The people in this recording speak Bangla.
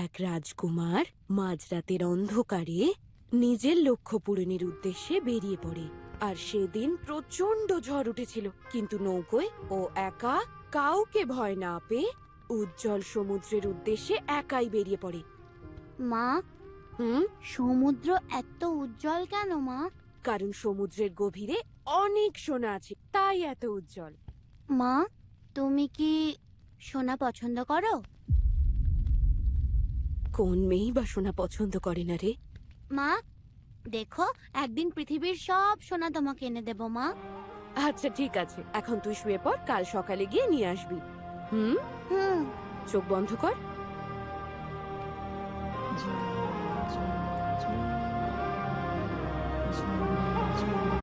এক রাজকুমার মাঝরাতের অন্ধকারে নিজের লক্ষ্য পূরণের উদ্দেশ্যে বেরিয়ে পড়ে। আর সেদিন প্রচন্ড ঝড় উঠেছিল, কিন্তু নৌকোয় ও একা, কাউকে ভয় না পেয়ে উজ্জ্বল সমুদ্রের উদ্দেশ্যে একাই বেরিয়ে পড়ে। মা, হুম, সমুদ্র এত উজ্জ্বল কেন মা? কারণ সমুদ্রের গভীরে অনেক সোনা আছে, তাই এত উজ্জ্বল। মা, তুমি কি সোনা পছন্দ করো? কোন মেয়েই বা সোনা পছন্দ করে না রে? মা, দেখো, একদিন পৃথিবীর সব সোনা তোমাকে এনে দেব মা। আচ্ছা ঠিক আছে, এখন তুই শুয়ে পড়, কাল সকালে গিয়ে নিয়ে আসবি। হুম, হুম। চোখ বন্ধ কর। জয় জয়